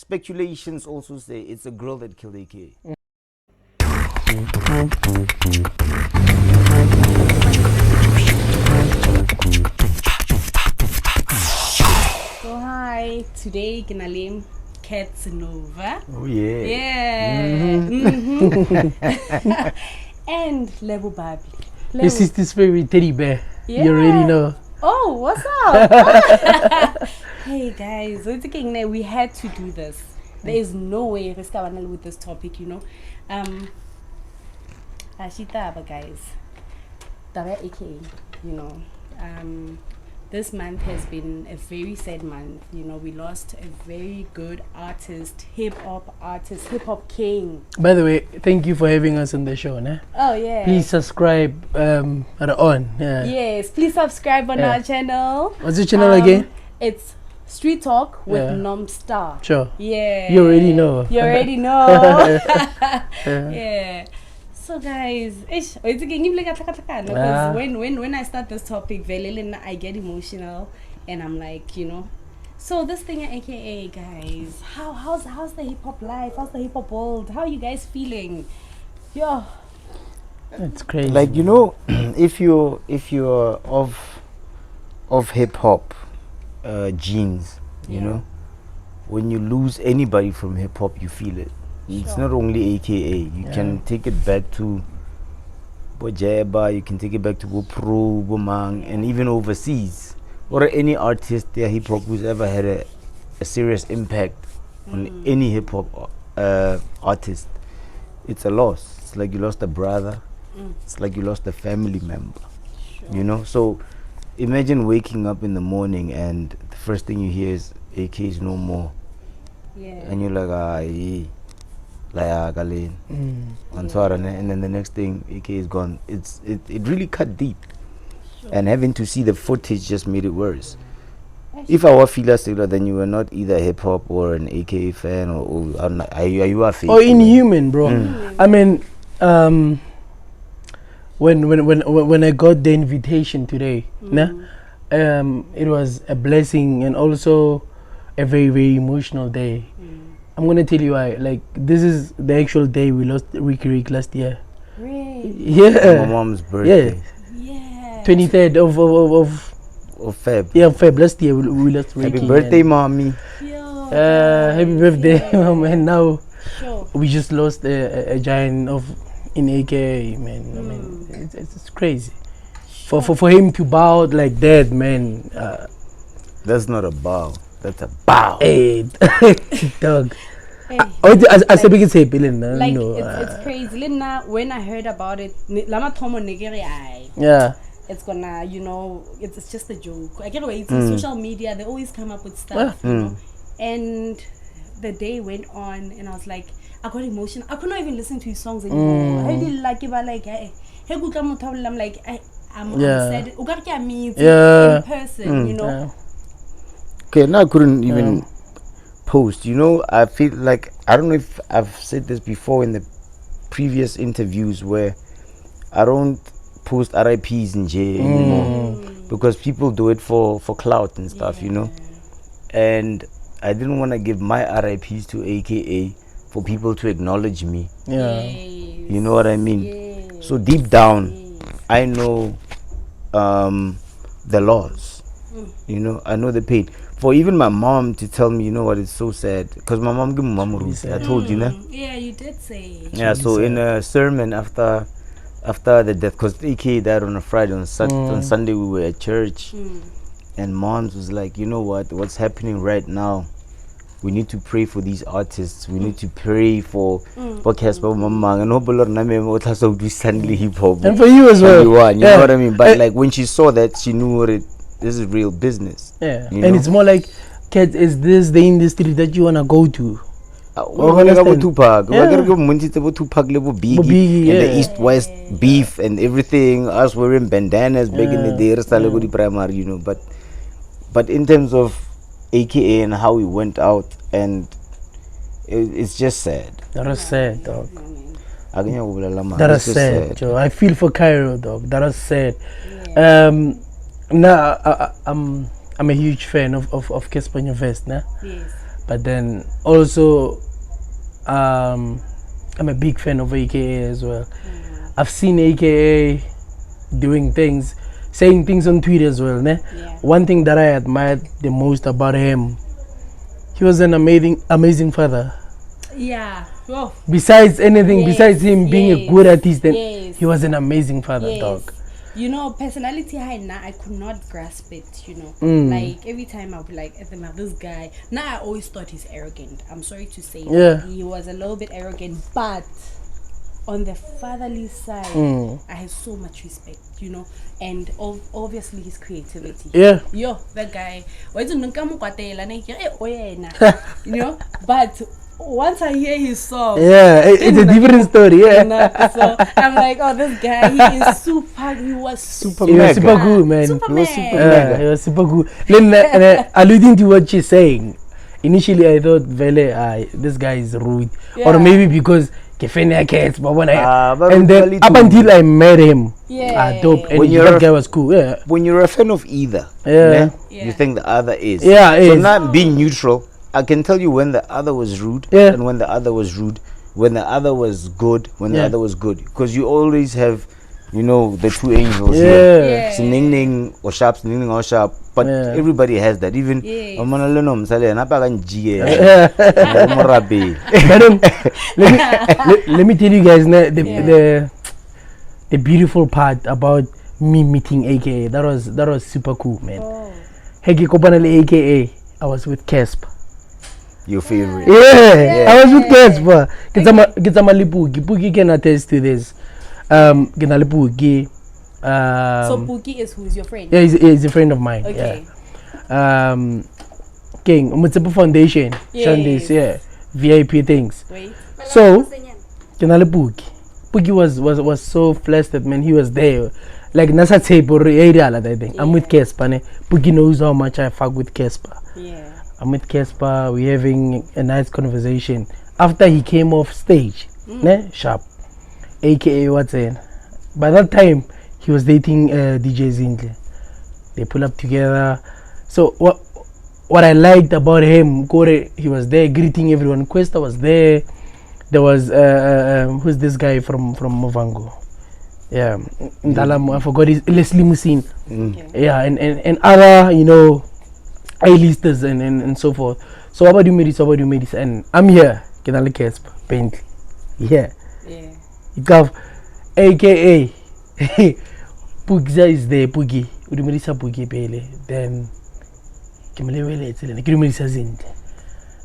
speculations also say it's a girl that killed AK. So hi, today Kinalim Katznova. Oh yeah. Yeah. And Lebo Babi. This is this very teddy bear. Yeah. You already know. Oh, what's up? Hey guys, what's thinking that we had to do this. There is no way Riskawanal with this topic, you know. Ashita, guys. Taba AKA, you know. This month has been a very sad month. You know, we lost a very good artist, hip hop king. By the way, thank you for having us on the show. Nah? Oh yeah. Please subscribe on. Yeah. Yes, please subscribe on our channel. What's the channel again? It's StreetTalk with Nomstar. Sure. Yeah. You already know. You already know. Yeah. So guys, when I start this topic, I get emotional and I'm like, you know. So this thing AKA guys, how's the hip hop life? How's the hip hop world? How are you guys feeling? Yeah. It's crazy. Like, you know, if you're of hip hop genes, you know, when you lose anybody from hip hop, you feel it. It's not only AKA. You can take it back to Bojeba, you can take it back to Pro, Bomang, and even overseas. Or any artist, their hip hop who's ever had a serious impact on any hip hop artist. It's a loss. It's like you lost a brother. It's like you lost a family member. You know? So imagine waking up in the morning and the first thing you hear is AK is no more. Yeah. And you're like, and then the next thing AK is gone. It really cut deep. And having to see the footage just made it worse. If I were Fila, then you were not either hip hop or an AK fan, or are you a fake? Or inhuman, bro. I mean, when I got the invitation today, it was a blessing and also a very, very emotional day. I'm gonna tell you why. Like, this is the actual day we lost Rick last year. Really? Yeah. My mom's birthday. Yeah. 23rd of Feb. Yeah, Feb. Last year we lost Ricky. Happy birthday, mommy. Happy birthday, mom. And now Sure. we just lost a giant in AKA, man. I mean, it's crazy. For him to bow out like that, man. That's not a bow. That's a bow. Hey, dog. Hey. I said we can say Like, no. it's crazy. Lina, when I heard about it, Yeah. it's gonna, you know, it's just a joke. I get away. It's on social media. They always come up with stuff, you know. And the day went on, and I was like, I got emotional. I could not even listen to his songs anymore. I didn't like it, but like, I'm like, I'm sad. In person, you know. Yeah. Okay, now I couldn't even post. You know, I feel like, I don't know if I've said this before in the previous interviews, where I don't post RIPs in J anymore because people do it for clout and stuff, you know. And I didn't want to give my RIPs to AKA for people to acknowledge me. Yeah. You know what I mean? So deep down, I know the loss. You know, I know the pain. For even my mom to tell me, you know what, it's so sad. Because my mom gave me mama roots. I told you, nah? Yeah, you did say. Yeah, so in a sermon after the death, because AK died on a Friday, on Sunday we were at church. And moms was like, you know what's happening right now? We need to pray for these artists. We need to pray for Casper Mama and Sunday hip hop. And for you as well. You know what I mean? But like when she saw that, she knew what this is real business. Yeah. You And know? it's more like, Kat, is this the industry that you wanna go to? We're gonna go Tupac. We're gonna go Tupac level Biggie, and the East-West beef and everything. Us wearing bandanas back in the day, primary, you know. But in terms of AKA and how he went out, and it's just sad. That was sad, dog. That That was sad, Joe. I feel for Cairo, dog. That was sad. Now I'm a huge fan of Kespanyo Vest, nah? Yes. But then also, I'm a big fan of AKA as well. I've seen AKA doing things, saying things on Twitter as well. Ne? Yeah. One thing that I admired the most about him, he was an amazing father. Yeah. Oh. Besides anything, Yes, besides him being a yes, good artist, then yes. he was an amazing father, Yes. dog. You know, personality high now, I could not grasp it, you know. Like, every time I'll be like, this guy. Now, I always thought he's arrogant. I'm sorry to say. Yeah. He was a little bit arrogant, but on the fatherly side, I have so much respect, you know. And obviously, his creativity. Yeah. Yo, that guy. You know, but once I hear his song, Yeah, it's a different story. Yeah. so I'm like, oh, this guy, he was super He was mega. super good, man. Superman. Yeah, he was super good. Then, alluding to what she's saying, initially I thought, Vele, this guy is rude. Or Yeah. maybe because Kefenia cats, but when but and then really up too. until I met him, Yeah. dope. And When you're that a- guy was cool. Yeah. When you're a fan of either, Yeah. Yeah. you think the other is. Yeah, So is. not being neutral, I can tell you when the other was rude Yeah. and when the other was rude, when the other was good, when the Yeah. other was good. Because you always have, you know, the two angels Yeah. here. Yeah. Siningning or sharp, siningning or sharp. But Yeah. everybody has that. Even Yes. But then, let me tell you guys the beautiful part about me meeting AKA. That was super cool, man. Oh. Heki Kopanale AKA, I was with Casper. Your favorite. Yeah, I was with Casper. Get some Lipugi. Pugi can attest to this. Get Lipugi. So Pookie is who's your friend? Yeah, he's a friend of mine. Okay. Yeah. King Mutsepo Foundation. Yes. Shandays, yeah. VIP things. Wait. So, Kenale Pugi. Pugi was so flustered, man. He was there. Like Nasa table area, I think. I'm with Casper. Ne? Pugi knows how much I fuck with Casper. Yeah. I'm with Casper. We're having a nice conversation. After he came off stage, ne? Sharp. AKA what's in. By that time, he was dating DJ Zindle. They pull up together. So what I liked about him, Kore, he was there greeting everyone. Questa was there. There was who's this guy from Movango? Yeah, Ndalamu, I forgot his Leslie Musin. Okay. Yeah, and other, you know, A-listers and so forth. So what about you made this? And I'm here. Kenale Casp, Bentley. Yeah. Yeah. You have AKA Pugza is there, Pugi. Udumerisa Pugi Pele. Then Kimalewele Excellent. Kidumerisa Zind.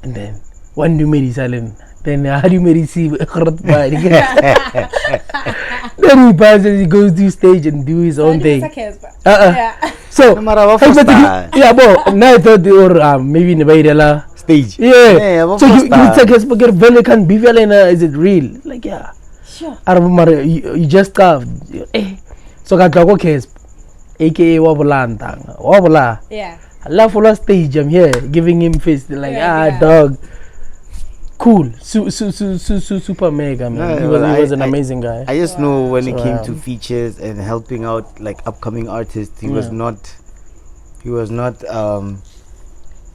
And then one Dumerisa then how do you receive a then he passes, he goes to stage and do his own thing. Yeah. So No matter what first time. yeah, but now I thought or maybe Nebaidela Stage. yeah. what So first you time? take a speaker very can be is it real? Like yeah. Sure. I remember you just carved. So I go case AKA Wabula. Yeah. I love for last stage. I'm here giving him face like Yeah. dog. Cool, super mega man. No, He was an amazing guy. I just know when it So, came to features and helping out like upcoming artists, he was not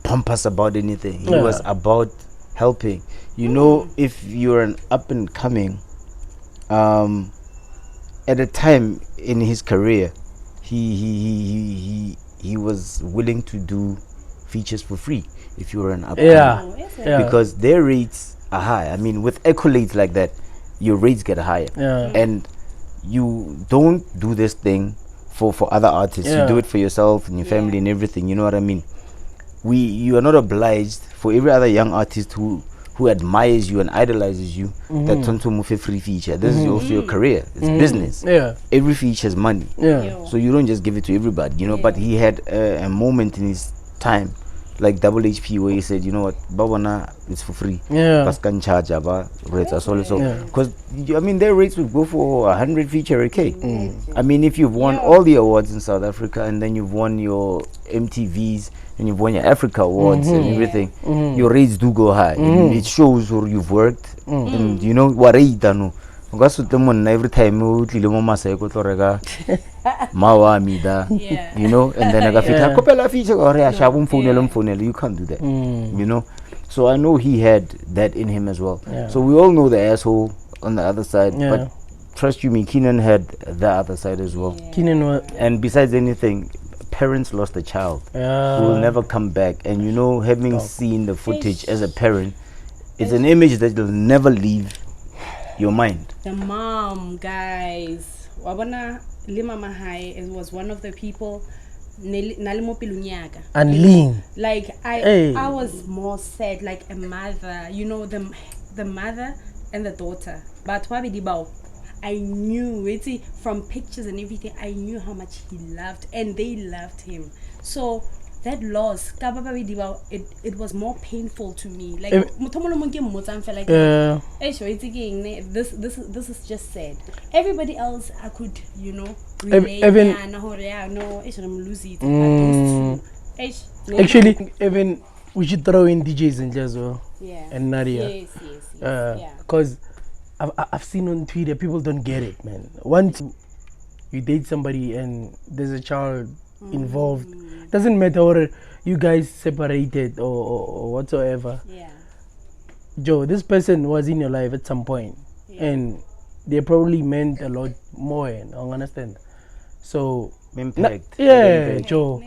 pompous about anything. He Yeah. was about helping. You know, if you're an up and coming, at a time in his career, he was willing to do features for free if you were an up and Yeah. Oh, is it? Yeah. because their rates are high. I mean, with accolades like that, your rates get higher. Yeah. And you don't do this thing for other artists. Yeah. You do it for yourself and your family and everything. You know what I mean? You are not obliged for every other young artist who admires you and idolizes you that turn to move a free feature. This is also your career. It's business. Yeah. Every feature is money. Yeah. Yo. So you don't just give it to everybody, you know. But he had a moment in his time, like Double HP, where he said, you know what, Bawana, it's for free. Yeah. Pascan charge rates as well. So Yeah. because I mean their rates would go for 100 feature a K. I mean if you've won all the awards in South Africa and then you've won your MTVs and you've won your Africa awards and everything, your rates do go high. It shows where you've worked and you know what rate no. Every time Mawamida, Yeah. you know, and then I got Yeah. kopela feature or you can't do that, you know. So I know he had that in him as well. Yeah. So we all know the asshole on the other side, Yeah. but trust you me, Keenan had the other side as well. Yeah. Keenan was. And besides anything, parents lost a child who will never come back. And you know, having Dog. seen the footage as a parent, it's an image that will never leave your mind. The mom, guys. Wabona Lima Mahai was one of the people. Nalimo Pilunyaka. And lean. Like Hey. I was more sad, like a mother, you know, the mother and the daughter. But Wabidibao, I knew it's from pictures and everything. I knew how much he loved, and they loved him. So that loss, it was more painful to me. Like like this is just sad. Everybody else I could, you know, relate. Even- No, I'm losing it. But those two, Actually, even we should throw in DJs in there as well. yeah. And Nadia. Yes, yeah. Because I've seen on Twitter, people don't get it, man. Once you date somebody and there's a child involved, doesn't matter whether you guys separated or whatsoever. Yeah. Joe, this person was in your life at some point, Yeah. and they probably meant a lot more. I understand. So Impact. yeah, Impact. Joe.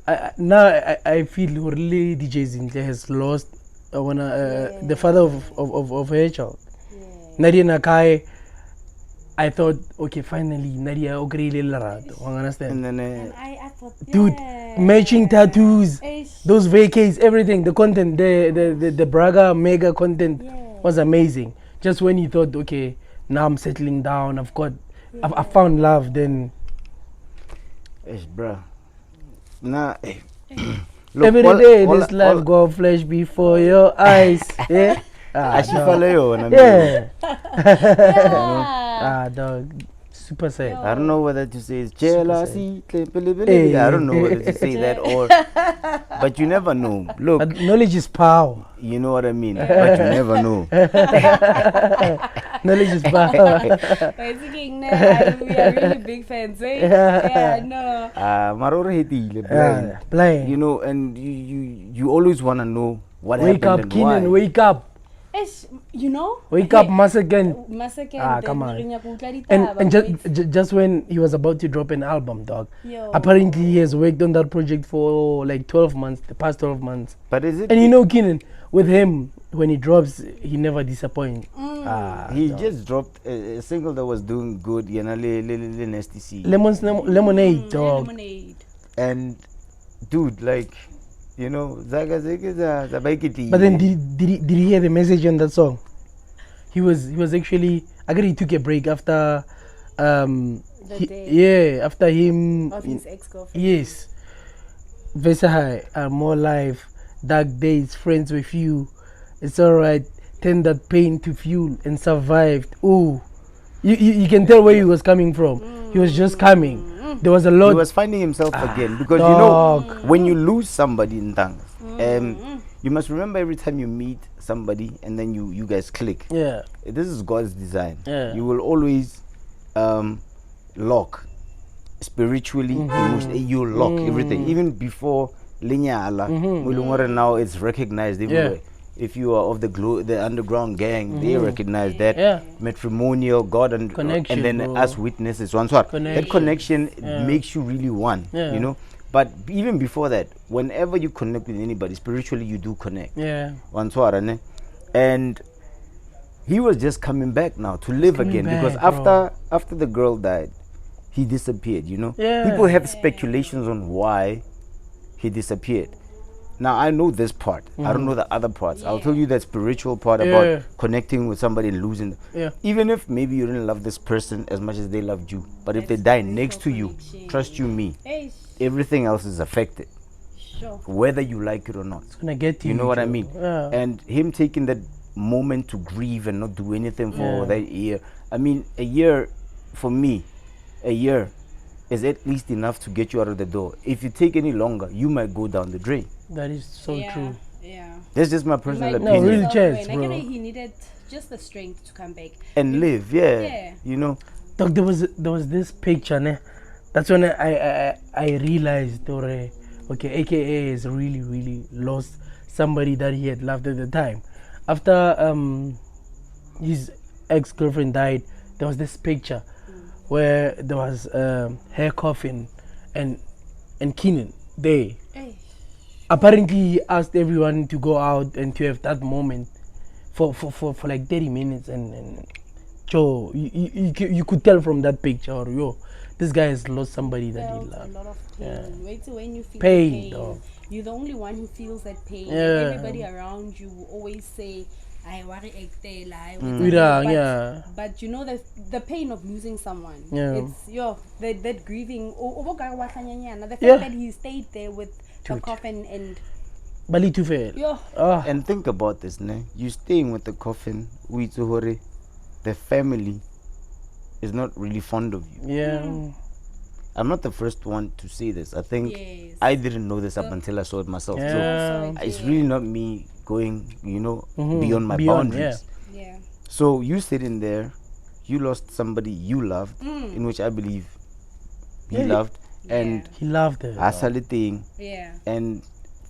I feel really DJs in there has lost the father of her child. Nadia Nakai, I thought, okay, finally, Nadia Ogrele Larato. Understand? And then And I thought, Dude, yeah. matching tattoos, Eish. those vacays, everything, the content, the Braga mega content Yeah. was amazing. Just when you thought, okay, now I'm settling down, I found love, then bruh. Nah, every day this life go flash before your eyes. Yeah. Yeah. Dog. Super sad. I don't know whether to say it's jealousy. I don't know whether to say that or, but you never know. Look, But knowledge is power. you know what I mean. But you never know. Knowledge is power. We are really big fans, eh? Yeah, no. Marore hetile, blind. Blind. You know, and you always want to know what Wake up, happened and why. Keenan, wake up. Eish, you know? Wake up, Masakan. Come on. And just when he was about to drop an album, dog. Yo. Apparently he has worked on that project for like 12 months, the past 12 months. But is it? And you know, Keenan, with him, when he drops, he never disappoints. He just dropped a single that was doing good. You know, Nasty C. Lemonade, dog. Lemonade. And dude, like, you know, Zaga Zabaikiti. But then did he hear the message on that song? He was actually, I guess he took a break after day. after him Of his ex-girlfriend. yes. Vesahai, more life, dark days, friends with you. It's alright. Turn that pain to fuel and survived. Ooh. You can tell where he was coming from. He was just coming. There was a lot. He was finding himself again because dog. you know when you lose somebody in Tangas, you must remember every time you meet somebody and then you guys click. Yeah. This is God's design. Yeah. You will always lock spiritually, emotionally. You lock everything even before linyala. Now it's recognized everywhere. If you are of the underground gang, they recognize that matrimonial God and Connection, and then bro. us witnesses. That connection makes you really one. Yeah. You know. But even before that, whenever you connect with anybody spiritually, you do connect. Yeah. And he was just coming back now to live again because after the girl died, he disappeared. You know. Yeah. People have speculations on why he disappeared. Now I know this part. I don't know the other parts. I'll tell you that spiritual part about connecting with somebody and losing them. Yeah. Even if maybe you didn't love this person as much as they loved you, but if they die next to you, trust you me, Eish. everything else is affected, Sure. whether you like it or not. It's gonna get You know what I mean? Yeah. And him taking that moment to grieve and not do anything for that year. I mean, a year for me, is at least enough to get you out of the door. If you take any longer, you might go down the drain. That is so true. Yeah. That's just my personal Like, opinion. real chance, I bro. get he needed just the strength to come back. And live, Yeah. you know. Dog, there was this picture, ne? That's when I realized, okay, AKA has really lost somebody that he had loved at the time. After his ex-girlfriend died, there was this picture where there was her coffin and Keenan there. Hey. Apparently, he asked everyone to go out and to have that moment for like 30 minutes. And Joe, you could tell from that picture, or yo, this guy has lost somebody that he Felt a loved. lot of pain. Yeah. Wait till when you feel Pain, pain. dog. You're the only one who feels that pain. Yeah. Everybody around you will always say, "I worry, Yeah. But you know the pain of losing someone. Yeah. It's that grieving. The fact Yeah. that he stayed there with the Dude. coffin and Bali too fair. yo. And think about this, ne? You staying with the coffin, Uitsuhore, the family is not really fond of you. Yeah. I'm not the first one to say this. I think Yes. I didn't know this up until I saw it myself. Yeah. So it's really not me going, beyond my Beyond, boundaries. Yeah. So you sitting there, you lost somebody you loved, in which I believe he Yeah. loved, and He loved her. Asaliting, Yeah. and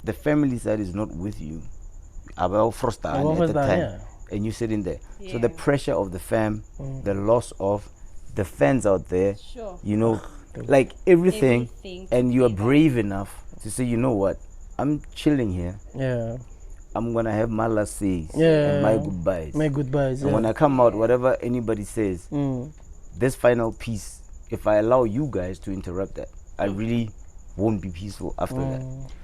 the family side is not with you. About Frosta About at the Frosta, time, yeah. and you sitting there. So the Yeah. pressure of the fam, the loss of the fans out there, Sure. like everything, Everything and you are together. brave enough to say, you know what, I'm chilling here. Yeah. I'm gonna have my last says Yeah. and my goodbyes. My goodbyes. And when I come out, whatever anybody says, Mm. this final piece, if I allow you guys to interrupt that, I really won't be peaceful after that.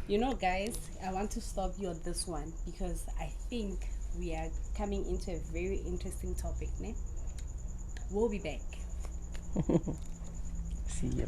You know, guys, I want to stop you on this one because I think we are coming into a very interesting topic. Ne? We'll be back. See you.